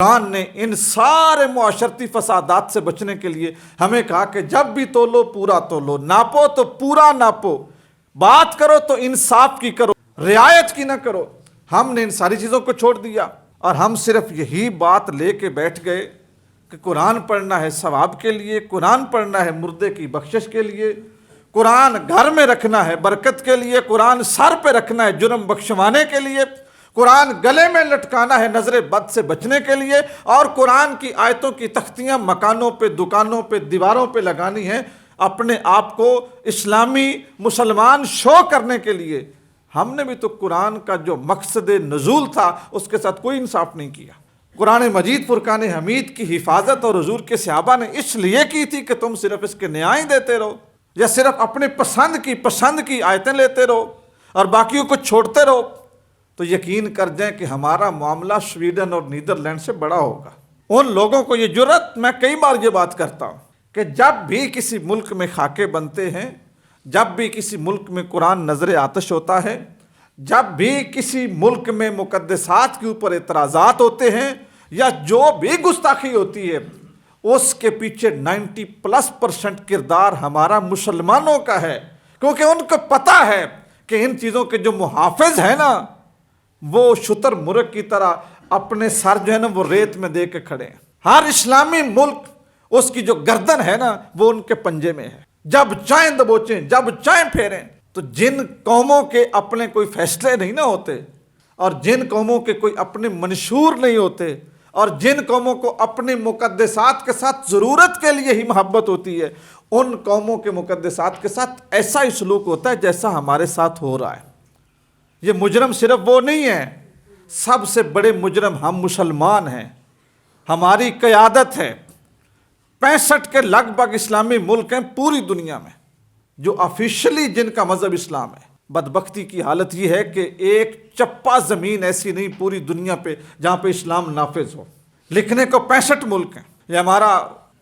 قرآن نے ان سارے معاشرتی فسادات سے بچنے کے لیے ہمیں کہا کہ جب بھی تولو پورا تولو، ناپو تو پورا ناپو، بات کرو تو انصاف کی کرو، رعایت کی نہ کرو۔ ہم نے ان ساری چیزوں کو چھوڑ دیا اور ہم صرف یہی بات لے کے بیٹھ گئے کہ قرآن پڑھنا ہے ثواب کے لیے، قرآن پڑھنا ہے مردے کی بخشش کے لیے، قرآن گھر میں رکھنا ہے برکت کے لیے، قرآن سر پہ رکھنا ہے جرم بخشوانے کے لیے، قرآن گلے میں لٹکانا ہے نظر بد سے بچنے کے لیے، اور قرآن کی آیتوں کی تختیاں مکانوں پہ، دکانوں پہ، دیواروں پہ لگانی ہیں اپنے آپ کو اسلامی مسلمان شو کرنے کے لیے۔ ہم نے بھی تو قرآن کا جو مقصد نزول تھا اس کے ساتھ کوئی انصاف نہیں کیا۔ قرآن مجید فرقان حمید کی حفاظت اور حضور کے صحابہ نے اس لیے کی تھی کہ تم صرف اس کے نیائیں دیتے رہو، یا صرف اپنے پسند کی آیتیں لیتے رہو اور باقیوں کو چھوڑتے رہو، تو یقین کر جائیں کہ ہمارا معاملہ سویڈن اور نیدرلینڈ سے بڑا ہوگا۔ ان لوگوں کو یہ جرأت، میں کئی بار یہ بات کرتا ہوں کہ جب بھی کسی ملک میں خاکے بنتے ہیں، جب بھی کسی ملک میں قرآن نظر آتش ہوتا ہے، جب بھی کسی ملک میں مقدسات کے اوپر اعتراضات ہوتے ہیں یا جو بھی گستاخی ہوتی ہے، اس کے پیچھے 90+ کردار ہمارا مسلمانوں کا ہے، کیونکہ ان کو پتہ ہے کہ ان چیزوں کے جو محافظ ہیں نا، وہ شتر مرغ کی طرح اپنے سر جو ہے نا وہ ریت میں دے کے کھڑے ہیں۔ ہر اسلامی ملک اس کی جو گردن ہے نا وہ ان کے پنجے میں ہے، جب چاہیں دبوچیں، جب چاہیں پھیریں۔ تو جن قوموں کے اپنے کوئی فیصلے نہیں نہ ہوتے، اور جن قوموں کے کوئی اپنے منشور نہیں ہوتے، اور جن قوموں کو اپنی مقدسات کے ساتھ ضرورت کے لیے ہی محبت ہوتی ہے، ان قوموں کے مقدسات کے ساتھ ایسا ہی سلوک ہوتا ہے جیسا ہمارے ساتھ ہو رہا ہے۔ یہ مجرم صرف وہ نہیں ہے، سب سے بڑے مجرم ہم مسلمان ہیں، ہماری قیادت ہے۔ 65 کے لگ بھگ اسلامی ملک ہیں پوری دنیا میں جو آفیشلی جن کا مذہب اسلام ہے۔ بدبختی کی حالت یہ ہے کہ ایک چپا زمین ایسی نہیں پوری دنیا پہ جہاں پہ اسلام نافذ ہو۔ لکھنے کو 65 ملک ہیں۔ یہ ہمارا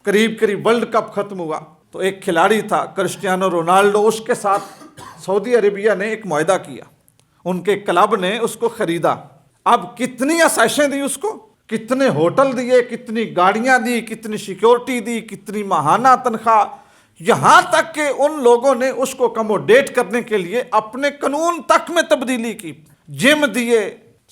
قریب ورلڈ کپ ختم ہوا تو ایک کھلاڑی تھا کرسٹیانو رونالڈو، اس کے ساتھ سعودی عربیہ نے ایک معاہدہ کیا، ان کے کلب نے اس کو خریدا۔ اب کتنی آسائشیں دی اس کو، کتنے ہوٹل دیے، کتنی گاڑیاں دی، کتنی سیکیورٹی دی، کتنی ماہانہ تنخواہ، یہاں تک کہ ان لوگوں نے اس کو کموڈیٹ کرنے کے لیے اپنے قانون تک میں تبدیلی کی۔ جم دیے،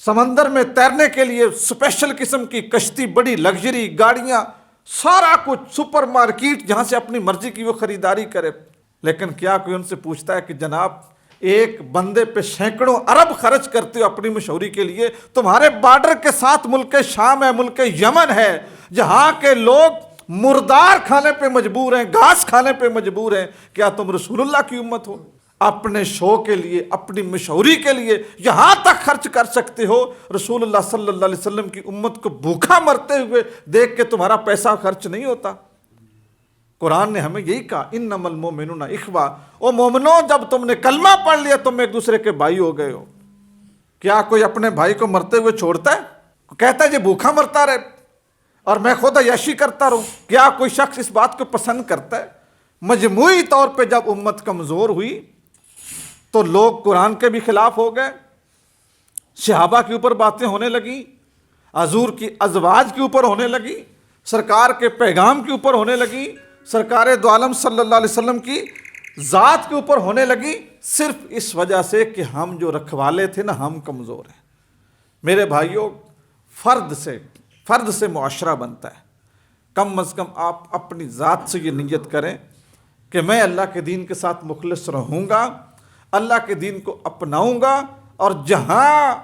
سمندر میں تیرنے کے لیے اسپیشل قسم کی کشتی، بڑی لگژری گاڑیاں، سارا کچھ، سپر مارکیٹ جہاں سے اپنی مرضی کی وہ خریداری کرے۔ لیکن کیا کوئی ان سے پوچھتا ہے کہ جناب ایک بندے پہ سینکڑوں ارب خرچ کرتے ہو اپنی مشہوری کے لیے، تمہارے بارڈر کے ساتھ ملک شام ہے، ملک یمن ہے، جہاں کے لوگ مردار کھانے پہ مجبور ہیں، گھاس کھانے پہ مجبور ہیں، کیا تم رسول اللہ کی امت ہو؟ اپنے شو کے لیے، اپنی مشہوری کے لیے یہاں تک خرچ کر سکتے ہو؟ رسول اللہ صلی اللہ علیہ وسلم کی امت کو بھوکا مرتے ہوئے دیکھ کے تمہارا پیسہ خرچ نہیں ہوتا؟ قرآن نے ہمیں یہی کہا، انما المؤمنون اخوہ، او مومنوں جب تم نے کلمہ پڑھ لیا تم ایک دوسرے کے بھائی ہو گئے ہو۔ کیا کوئی اپنے بھائی کو مرتے ہوئے چھوڑتا ہے؟ کہتا ہے یہ بھوکا مرتا رہے اور میں خود عیاشی کرتا رہوں؟ کیا کوئی شخص اس بات کو پسند کرتا ہے؟ مجموعی طور پہ جب امت کمزور ہوئی تو لوگ قرآن کے بھی خلاف ہو گئے، صحابہ کے اوپر باتیں ہونے لگیں، حضور کی ازواج کے اوپر ہونے لگی، سرکار کے پیغام کے اوپر ہونے لگی، سرکار دو عالم صلی اللہ علیہ وسلم کی ذات کے اوپر ہونے لگی، صرف اس وجہ سے کہ ہم جو رکھوالے تھے نا ہم کمزور ہیں۔ میرے بھائیوں، فرد سے معاشرہ بنتا ہے۔ کم از کم آپ اپنی ذات سے یہ نیت کریں کہ میں اللہ کے دین کے ساتھ مخلص رہوں گا، اللہ کے دین کو اپناؤں گا، اور جہاں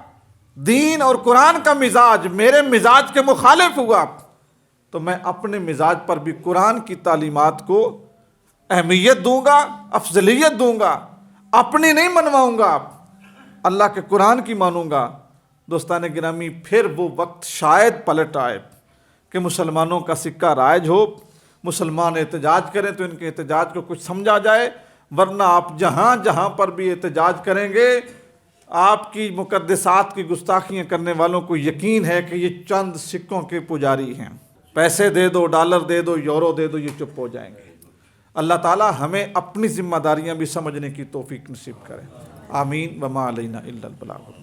دین اور قرآن کا مزاج میرے مزاج کے مخالف ہوا تو میں اپنے مزاج پر بھی قرآن کی تعلیمات کو اہمیت دوں گا، افضلیت دوں گا، اپنی نہیں منواؤں گا، اللہ کے قرآن کی مانوں گا۔ دوستان گرامی، پھر وہ وقت شاید پلٹ آئے کہ مسلمانوں کا سکہ رائج ہو، مسلمان احتجاج کریں تو ان کے احتجاج کو کچھ سمجھا جائے، ورنہ آپ جہاں پر بھی احتجاج کریں گے، آپ کی مقدسات کی گستاخیاں کرنے والوں کو یقین ہے کہ یہ چند سکوں کے پجاری ہیں، پیسے دے دو، ڈالر دے دو، یورو دے دو، یہ چپ ہو جائیں گے۔ اللہ تعالی ہمیں اپنی ذمہ داریاں بھی سمجھنے کی توفیق نصیب کرے، آمین۔ وما علینا الا البلاغ۔